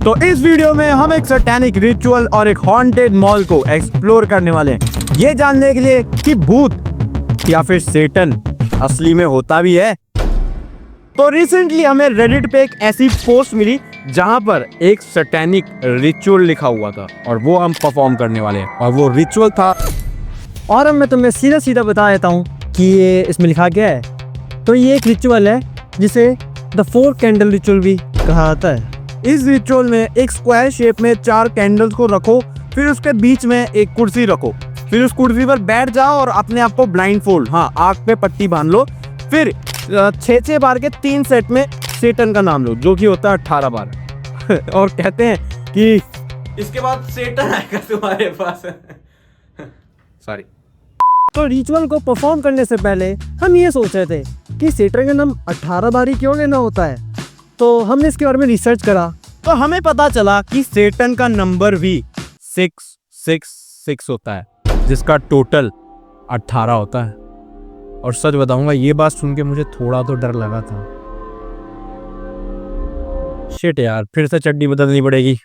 तो इस वीडियो में हम एक सैटेनिक रिचुअल और एक हॉन्टेड मॉल को एक्सप्लोर करने वाले हैं, ये जानने के लिए कि भूत या फिर सेटन असली में होता भी है। तो रिसेंटली हमें रेडिट पे एक ऐसी पोस्ट मिली जहां पर एक सैटेनिक रिचुअल लिखा हुआ था और वो हम परफॉर्म करने वाले हैं। और वो रिचुअल था, और अब मैं तुम्हें सीधा सीधा बता देता हूँ कि ये इसमें लिखा क्या है। तो ये एक रिचुअल है जिसे द 4 कैंडल रिचुअल भी कहा जाता है। इस रिचुअल में एक स्क्वायर शेप में 4 कैंडल्स को रखो, फिर उसके बीच में एक कुर्सी रखो, फिर उस कुर्सी पर बैठ जाओ और अपने आप को ब्लाइंड फोल्ड, आँख पे पट्टी बांध लो, फिर 6 बार के 3 सेट में सेटन का नाम लो, जो कि होता है 18 बार। और कहते हैं कि इसके बाद सेटन आएगा तुम्हारे पास। सॉरी। तो रिचुअल को परफॉर्म करने से पहले हम ये सोच रहे थे कि सेटन का नाम 18 बार ही क्यों लेना होता है। तो हमने इसके बारे में रिसर्च करा तो हमें पता चला कि सेटन का नंबर भी 666 होता है, जिसका टोटल 18 होता है। और सच बताऊंगा, ये बात सुन के मुझे थोड़ा तो डर लगा था। शिट यार, फिर से चड्डी बदलनी पड़ेगी।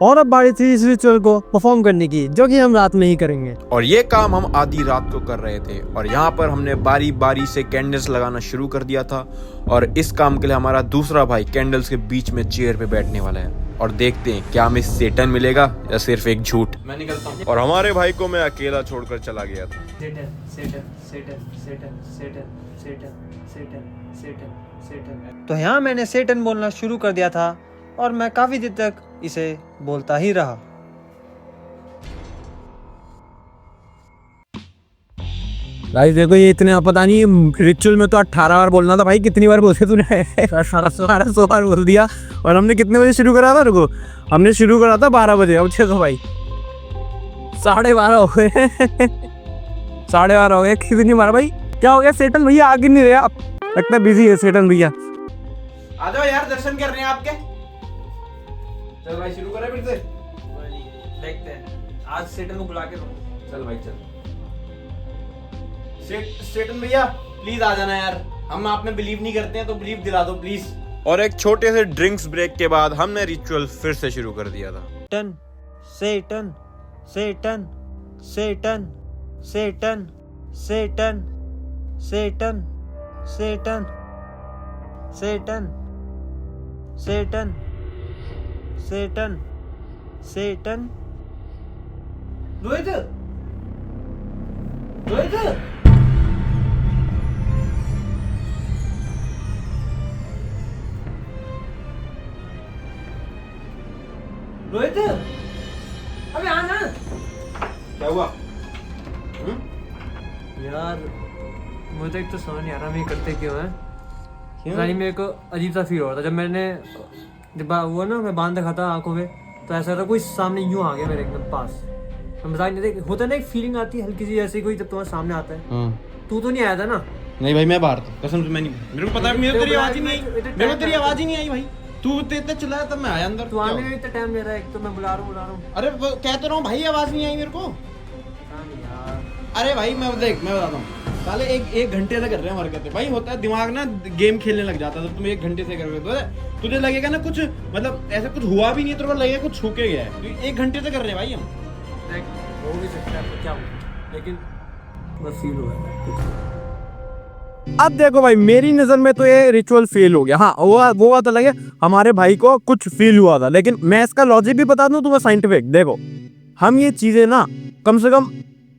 और अब बारी थी इस रिचुअल को परफॉर्म करने की, जो कि हम रात में ही करेंगे। और ये काम हम आधी रात को कर रहे थे और यहाँ पर हमने बारी बारी से कैंडल्स लगाना शुरू कर दिया था। और इस काम के लिए हमारा दूसरा भाई कैंडल्स के बीच में चेयर पे बैठने वाला है और देखते हैं क्या हमें सेटन मिलेगा या सिर्फ एक झूठ। मैं निकलता हूँ। और हमारे भाई को मैं अकेला छोड़कर चला गया था। सेटन सेटन सेटन सेटन सेटन सेटन सेटन सेटन सेटन। तो यहाँ मैंने सेटन बोलना शुरू कर दिया था और मैं काफी देर तक इसे बोलता ही रहा। गाइस देखो, ये इतने पता नहीं, रिचुअल में तो 18 बार बोलना था भाई। कितनी बार बोलते तूने? 1800 बार बोल दिया। और हमने कितने बजे शुरू करा था? रुको, हमने शुरू करा था 12 बजे। अब देखो भाई, 12:30 हो गए। 12:30 हो गए। कितनी बार भाई? क्या हो गया? सेटन भैया आगे नहीं रहा, लगता बिजी है सेटन भैया। आ जाओ यार, दर्शन कर रहे हैं आपके। चल भाई, शुरू करें फिर से। देखते हैं, आज सेटन को बुला के रहो। चल भाई चल। सेटन भैया प्लीज आ जाना यार, हम आप में बिलीव नहीं करते हैं तो बिलीव दिला दो प्लीज। और एक छोटे से ड्रिंक्स ब्रेक के बाद हमने रिचुअल फिर से शुरू कर दिया था। सेटन सेटन सेटन सेटन सेटन सेटन सेटन सेटन सेटन सेटन सेटन सेटन। रोहित रोहित रोहित, अबे आना। क्या हुआ? यार मुझे तो एक तो समझ नहीं आ रहा मैं ये करते क्यों है। यानी मेरे को अजीब सा फील हो रहा था जब वो ना मैं बांध रखा था आंखों पे, तो ऐसा था कोई सामने यूं आ गया मेरे एकदम पास। मैं बता नहीं देख, होता ना एक फीलिंग आती है हल्की सी जैसी कोई जब तुम्हारे सामने आता है। तू तो नहीं आया था ना? नहीं भाई, मैं बाहर था, कसम से मैं नहीं। मेरे को पता है, मेरे को तेरी आवाज ही नहीं आई। मेरे को तेरी आवाज ही नहीं आई भाई। तू इतना चिल्लाया तब मैं आया अंदर। तू आने में इतना टाइम ले रहा है, एक तो मैं बुला रहा हूँ। अरे कहते रहो भाई, आवाज नहीं आई मेरे को। अरे भाई मैं बताता हूँ, साले एक घंटे से कर रहे हैं हरकतें भाई। होता है दिमाग ना गेम खेलने लग जाता है, तो तुम 1 घंटे से कर रहे हो तो तुझे लगेगा ना कुछ, मतलब ऐसा कुछ हुआ भी नहीं, तेरे को लगेगा कुछ छू के गया है। तो 1 घंटे से कर रहे हैं भाई हम। हो भी सकता है, क्या हो, लेकिन बस फील हुआ है। अब देखो भाई, मेरी नजर में तो ये रिचुअल फेल हो गया। वो बात अलग है, हमारे भाई को कुछ फील हुआ था। लेकिन मैं इसका लॉजिक भी बता दूं तुम्हें, साइंटिफिक। देखो, हम ये चीजें ना कम से कम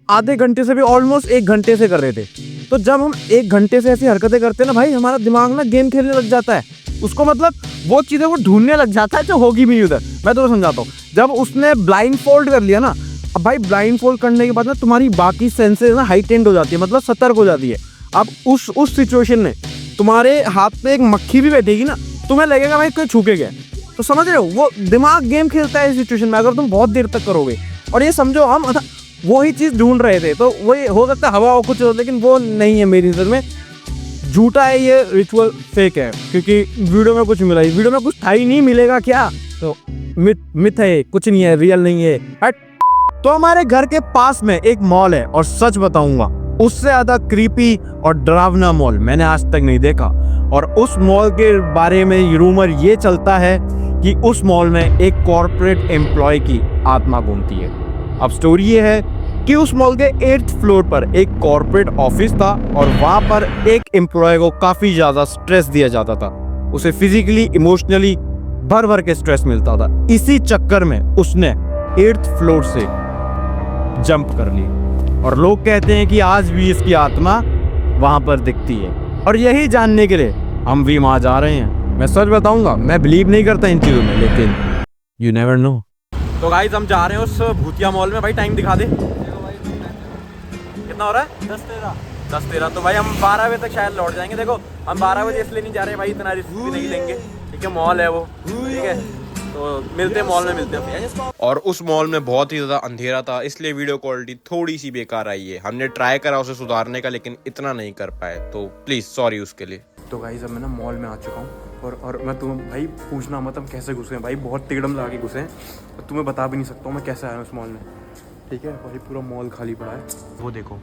आधे घंटे से भी ऑलमोस्ट 1 घंटे से कर रहे थे। तो जब हम 1 घंटे से ऐसी हरकतें करते हैं ना भाई, हमारा दिमाग ना गेम खेलने लग जाता है। उसको मतलब वो चीजें वो ढूंढने लग जाता है जो होगी भी नहीं उधर। मैं तो समझाता हूँ, जब उसने ब्लाइंड फोल्ड कर लिया ना, अब भाई ब्लाइंड फोल्ड करने के बाद ना तुम्हारी बाकी सेंसेस ना हाइटेंड हो जाती है, मतलब सतर्क हो जाती है। अब उस सिचुएशन में तुम्हारे हाथ पे एक मक्खी भी बैठेगी ना, तुम्हें लगेगा भाई कोई छू के गया। तो समझ रहे हो, वो दिमाग गेम खेलता है इस सिचुएशन में, अगर तुम बहुत देर तक करोगे। और ये समझो, हम वही चीज ढूंढ रहे थे, तो वही हो सकता है हवा हो कुछ हो, लेकिन वो नहीं है मेरी नजर में। झूठा है ये रिचुअल, फेक है, क्योंकि वीडियो में कुछ मिला, वीडियो में कुछ था ही नहीं, मिलेगा क्या? तो मिथ है, कुछ नहीं है, रियल नहीं है। तो हमारे घर के पास में एक मॉल है, और सच बताऊंगा उससे ज्यादा क्रीपी और डरावना मॉल मैंने आज तक नहीं देखा। और उस मॉल के बारे में रूमर ये चलता है कि उस मॉल में एक कॉर्पोरेट एम्प्लॉय की आत्मा घूमती है। अब स्टोरी ये है कि उस मॉल के 8th फ्लोर पर एक कॉर्पोरेट ऑफिस था और वहां पर एक एम्प्लॉय को काफी ज्यादा स्ट्रेस दिया जाता था। उसे फिजिकली इमोशनली भर भर के स्ट्रेस मिलता था। इसी चक्कर में उसने 8th फ्लोर से जंप कर ली और लोग कहते हैं कि आज भी इसकी आत्मा वहां पर दिखती है। और यही जानने के लिए हम भी वहां जा रहे हैं। मैं सच बताऊंगा, मैं बिलीव नहीं करता इन चीजों में, लेकिन यू नेवर नो। तो गाइस हम जा रहे हैं उस भूतिया मॉल में। भाई टाइम दिखा दे, कितना हो रहा है? 10-13। तो भाई हम 12 बजे तक शायद लौट जाएंगे। देखो हम 12 बजे इसलिए नहीं जा रहे भाई, इतना रिस्क भी नहीं लेंगे, ठीक है? मॉल है वो, ठीक है? तो मिलते हैं मॉल में, मिलते हैं। और उस मॉल में बहुत ही ज़्यादा अंधेरा था, इसलिए वीडियो क्वालिटी थोड़ी सी बेकार आई है। हमने ट्राई करा उसे सुधारने का, लेकिन इतना नहीं कर पाए, तो प्लीज़ सॉरी उसके लिए। तो गाइस अब मैं ना मॉल में आ चुका हूँ और मैं तुम्हें भाई पूछना मत हम कैसे घुसे हैं भाई, बहुत तिगड़म लगा के घुसे हैं। तुम्हें बता भी नहीं सकता हूँ मैं कैसे आया हूँ उस मॉल में, ठीक है? भाई पूरा मॉल खाली पड़ा है। वो देखो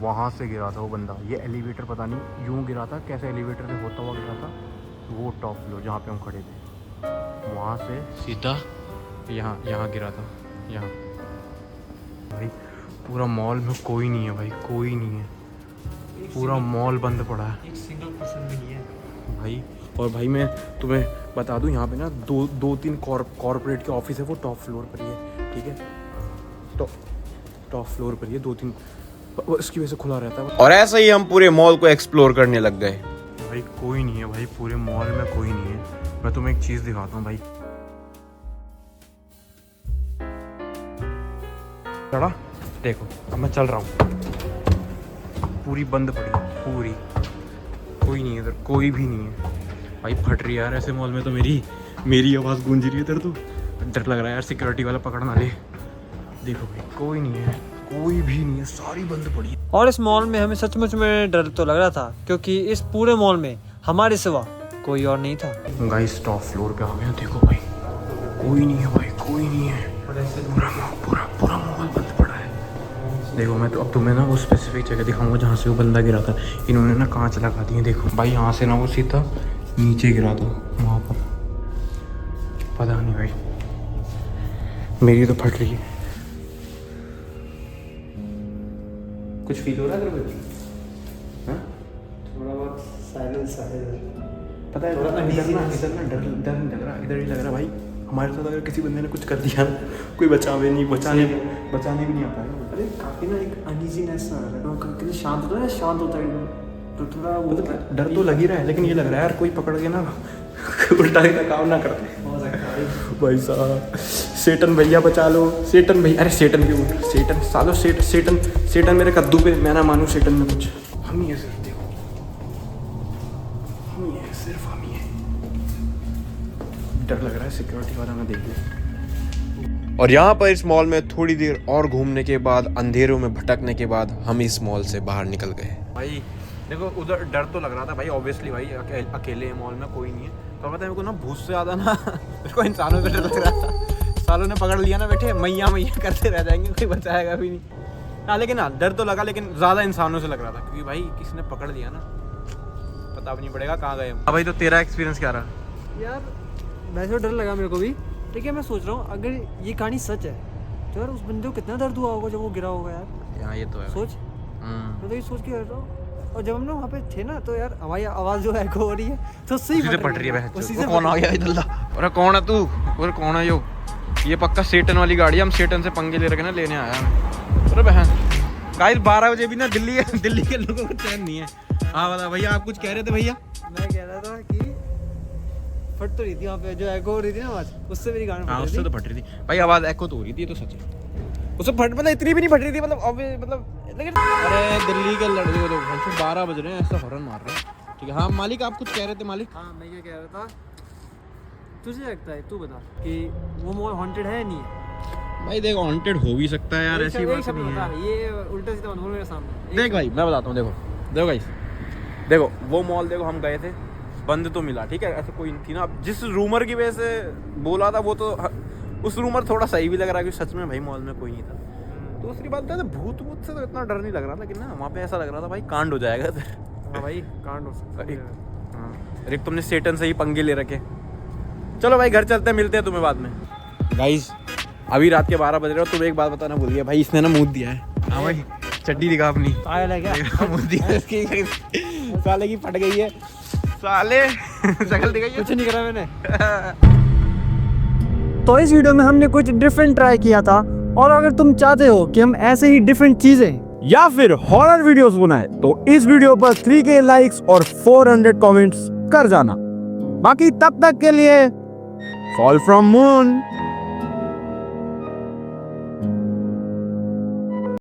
वहाँ से गिरा था वो बंदा। ये एलिवेटर पता नहीं यूँ गिरा था, कैसे एलिवेटर से होता हुआ गिरा था। वो टॉप फ्लोर जहाँ पे हम खड़े थे, वहाँ से सीधा यहाँ गिरा था, यहाँ। भाई पूरा मॉल में कोई नहीं है भाई, कोई नहीं है, पूरा मॉल बंद पड़ा है, एक सिंगल पर्सन भी नहीं है भाई। और भाई मैं तुम्हें बता दूं, यहाँ पे ना दो तीन कॉर्पोरेट के ऑफिस है, वो टॉप फ्लोर पर ही है, ठीक है? टॉप फ्लोर पर ही है, 2-3, इसकी वजह से खुला रहता है। और ऐसे ही हम पूरे मॉल को एक्सप्लोर करने लग गए। भाई कोई नहीं है भाई, पूरे मॉल में कोई नहीं है। मैं तुम्हें एक चीज़ दिखाता हूँ भाई। चढ़ा, देखो अब मैं चल रहा हूँ, पूरी बंद पड़ी है, पूरी कोई नहीं है इधर, कोई भी नहीं है भाई। फट रही है यार ऐसे मॉल में, तो मेरी आवाज़ गूंज रही है इधर। तो डर लग रहा है यार, सिक्योरिटी वाला पकड़ ना ले। देखो भाई कोई नहीं है, कोई भी नहीं है, सारी बंद पड़ी है। और इस मॉल में हमें सचमुच में डर तो लग रहा था, क्योंकि इस पूरे मॉल में हमारे सिवा कोई और नहीं था। गाइस टॉप फ्लोर पे आ गए हैं, देखो भाई कोई नहीं है भाई, कोई नहीं है, पूरा मॉल बंद पड़ा है। देखो मैं तो अब तुम्हें ना वो स्पेसिफिक जगह दिखाऊंगा जहाँ से वो बंदा गिरा था। इन्होंने ना कांच लगा दिए, देखो भाई यहाँ से ना वो सीधा नीचे गिरा था वहाँ पर। पता नहीं भाई, मेरी तो फट रही है। कुछ फील हो रहा है तेरे को? थोड़ा बहुत साइलेंस है। पता है इधर ना डर नहीं लग रहा, इधर ही लग रहा भाई हमारे साथ अगर किसी बंदे ने कुछ कर दिया ना, कोई बचाने भी नहीं आ पाएगा। अरे काफी ना एक अनइजीनेस सा है, कितनी शांत होता है, शांत होता है तो थोड़ा वो डर तो लग ही रहा है, लेकिन ये लग रहा है यार कोई पकड़ के ना उल्टा ही काम ना करते। हो सकता है भाई साहब, सेटन भैया बचा लो, सेटन भैया, अरे सेटन क्यों, सेटन सालो, सेटन मेरे कद्दू पे, मैं ना मानूं सेटन में कुछ। हम ही है सिर्फ, देखो हम ही है, सिर्फ हम ही है। डर लग रहा है, सिक्योरिटी वाला ना देख ले। और यहाँ पर इस मॉल में थोड़ी देर और घूमने के बाद, अंधेरों में भटकने के बाद, हम इस मॉल से बाहर निकल गए। भाई देखो उधर डर तो लग रहा था भाई, ऑब्वियसली भाई अकेले मॉल में कोई नहीं है। तो पता है मेरे को ना भूत से ज़्यादा ना मेरे को इंसानों से डर लग रहा था। सालों ने पकड़ लिया ना, बैठे मैया करते रह जाएंगे, कोई बचाएगा भी नहीं। हाँ लेकिन हाँ डर तो लगा, लेकिन ज़्यादा इंसानों से लग रहा था, क्योंकि भाई किसी ने पकड़ लिया ना, पता भी नहीं पड़ेगा कहाँ गए। हाँ भाई, तो तेरा एक्सपीरियंस क्या रहा? यार वैसे डर लगा मेरे को भी, लेकिन मैं सोच रहा हूँ अगर ये कहानी सच है तो यार उस बंदे को कितना दर्द हुआ होगा जब वो गिरा होगा यार। हाँ ये तो है। सोच, मैं तो ये सोच के रह रहा हूँ। और जब हम लोग वहाँ पे थे ना, तो यार हमारी आवाज़ जो है एको हो रही है, तो सही पट रही है। उसी से कौन आ गया इधर? अरे कौन है तू? और कौन है यो? ये पक्का सेटन वाली गाड़ी है, हम सेटन से पंगे ले रखे ना, लेने आया हमें। अरे बहन गाइस 12 बजे भी ना दिल्ली के लोगों को चैन नहीं है। हाँ बता भैया, आप कुछ कह रहे थे भैया? मैं कह रहा था कि फट तो रही थी वहाँ पे, जो एको हो रही थी ना आवाज़, उससे मेरी गाड़ी। हाँ उससे तो फट रही थी भाई, आवाज़ एको तो हो रही थी, ये तो सच है। उससे फट मतलब इतनी भी नहीं फट रही थी, मतलब लेकिन अरे दिल्ली के लड़के लोग 12 बज रहे हैं, ऐसा हॉर्न मार रहे हैं, ठीक है? हाँ मालिक, आप कुछ कह रहे थे मालिक? हाँ मैं ये कह रहा था, तुझे लगता है, तू बता कि वो मॉल हॉन्टेड है नहीं है? भाई देखो हॉन्टेड हो भी सकता है यार, ऐसी बात नहीं है। ये उल्टा सीधा बोल मेरे सामने। देख भाई मैं बताता हूँ, देखो गाइस, देखो वो मॉल देखो हम गए थे, बंद तो मिला, ठीक है? ऐसा कोई नहीं थी ना। अब जिस रूमर की वजह से बोला था वो तो उस रूमर थोड़ा सही भी लग रहा है, कि सच में भाई मॉल में कोई नहीं था। दूसरी बात है, भूत से तो इतना डर नहीं लग रहा, लेकिन ना वहाँ पे ऐसा लग रहा था भाई कांड हो जाएगा इधर। हाँ भाई कांड हो सकता है। हाँ, एक तुमने सेटन से ही पंगे ले रखे, चलो भाई घर चलते हैं, मिलते हैं तुम्हें बाद में। गाइस अभी रात के 12 बज रहे हो, तुम्हें एक बात बताना भूल गया भाई, इसने ना मुंह दिया है। हाँ भाई चड्डी दिखा अपनी, पागल है क्या? मुंह दिया है इसकी, साले की फट गई है साले। शक्ल दिखाई है? कुछ नहीं करा मैंने। तो इस वीडियो में हमने कुछ डिफरेंट ट्राई किया था, और अगर तुम चाहते हो कि हम ऐसे ही डिफरेंट चीजें या फिर हॉरर वीडियोस बनाए तो इस वीडियो पर 3K लाइक्स और 400 कमेंट्स कर जाना। बाकी तब तक के लिए फॉल फ्रॉम मून।